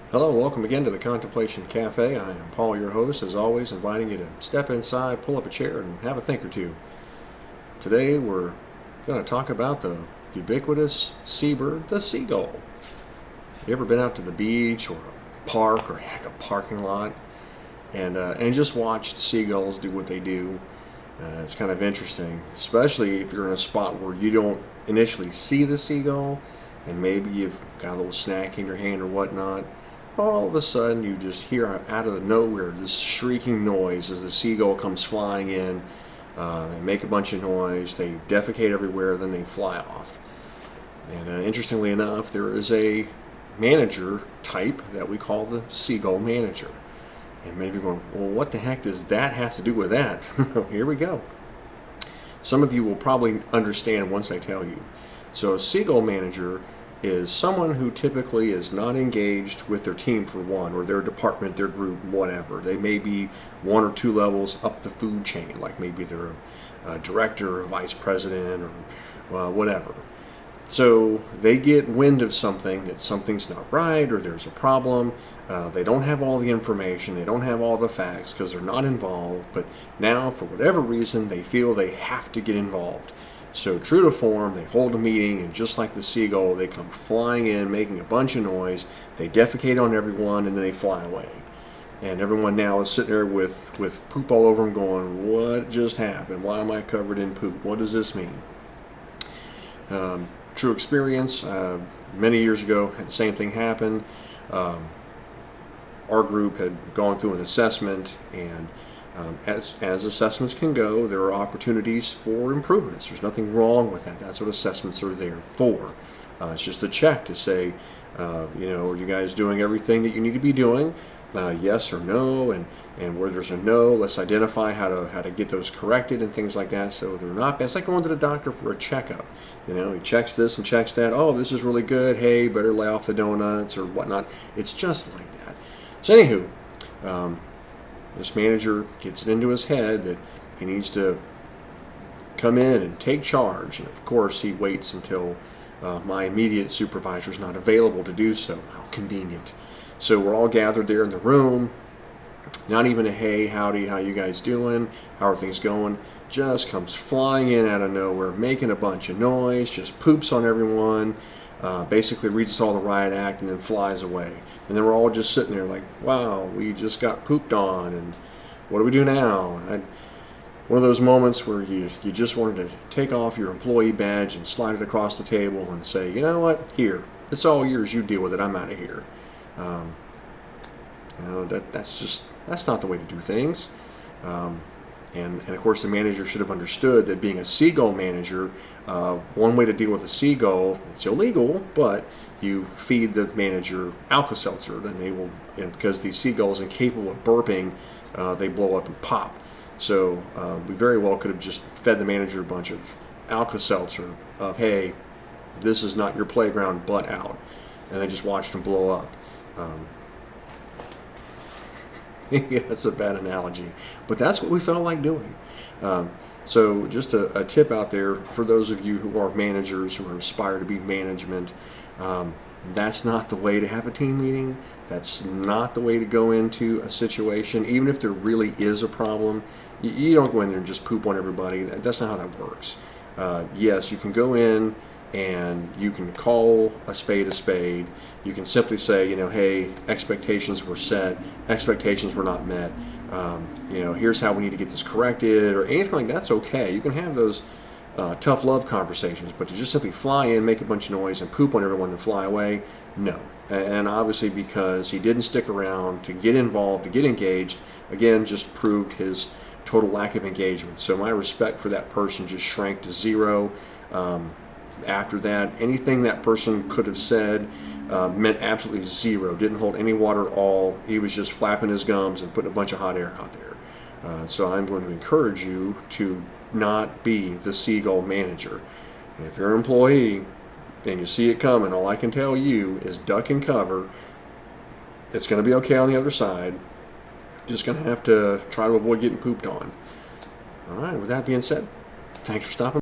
Hello and welcome again to the Contemplation Cafe. I am Paul, your host, as always, inviting you to step inside, pull up a chair, and have a think or two. Today we're going to talk about the ubiquitous seabird, the seagull. You ever been out to the beach or a park or heck, a parking lot and just watched seagulls do what they do? It's kind of interesting, especially if you're in a spot where you don't initially see the seagull and maybe you've got a little snack in your hand or whatnot. All of a sudden you just hear out of the nowhere this shrieking noise as the seagull comes flying in. They make a bunch of noise, they defecate everywhere, then they fly off. And interestingly enough, there is a manager type that we call the Seagull Manager. And many of you are going, well, what the heck does that have to do with that? Here we go. Some of you will probably understand once I tell you. So a Seagull Manager is someone who typically is not engaged with their team for one, or their department, their group, whatever. They may be one or two levels up the food chain, like maybe they're a director or a vice president or whatever. So they get wind of something, that something's not right or there's a problem. They don't have all the information, they don't have all the facts because they're not involved, but now for whatever reason they feel they have to get involved. So true to form, they hold a meeting, and just like the seagull, they come flying in, making a bunch of noise. They defecate on everyone, and then they fly away. And everyone now is sitting there with poop all over them going, what just happened? Why am I covered in poop? What does this mean? True experience. Many years ago, had the same thing happen. Our group had gone through an assessment, and as assessments can go, there are opportunities for improvements. There's nothing wrong with that. That's what assessments are there for. It's just a check to say, are you guys doing everything that you need to be doing? Yes or no, and where there's a no, let's identify how to get those corrected and things like that. So they're not. It's like going to the doctor for a checkup. He checks this and checks that. Oh, this is really good. Hey, better lay off the donuts or whatnot. It's just like that. So anywho. This manager gets it into his head that he needs to come in and take charge. And of course, he waits until my immediate supervisor is not available to do so. How convenient. So we're all gathered there in the room. Not even a hey, howdy, how you guys doing? How are things going? Just comes flying in out of nowhere, making a bunch of noise, just poops on everyone. Basically reads us all the riot act and then flies away. And then we're all just sitting there like, wow, we just got pooped on, and what do we do now? One of those moments where you just wanted to take off your employee badge and slide it across the table and say, you know what, here, it's all yours, you deal with it, I'm out of here. That's not the way to do things. And of course, the manager should have understood that being a seagull manager, one way to deal with a seagull, it's illegal, but you feed the manager Alka-Seltzer, then they will, and because these seagulls are incapable of burping, they blow up and pop. So we very well could have just fed the manager a bunch of Alka-Seltzer of, hey, this is not your playground, butt out. And they just watched them blow up. Yeah, that's a bad analogy, but that's what we felt like doing. So just a tip out there for those of you who are managers, who aspire to be management, that's not the way to have a team meeting. That's not the way to go into a situation. Even if there really is a problem, you don't go in there and just poop on everybody. That's not how that works. Yes, you can go in and you can call a spade a spade. You can simply say, hey, expectations were set, expectations were not met. Here's how we need to get this corrected, or anything like that's okay. You can have those tough love conversations, but to just simply fly in, make a bunch of noise, and poop on everyone and fly away, no. And obviously, because he didn't stick around to get involved, to get engaged, again, just proved his total lack of engagement. So my respect for that person just shrank to zero. After that, anything that person could have said meant absolutely zero. Didn't hold any water at all. He was just flapping his gums and putting a bunch of hot air out there. So I'm going to encourage you to not be the seagull manager. And if you're an employee and you see it coming, all I can tell you is duck and cover. It's going to be okay on the other side. Just going to have to try to avoid getting pooped on. All right, with that being said, thanks for stopping by.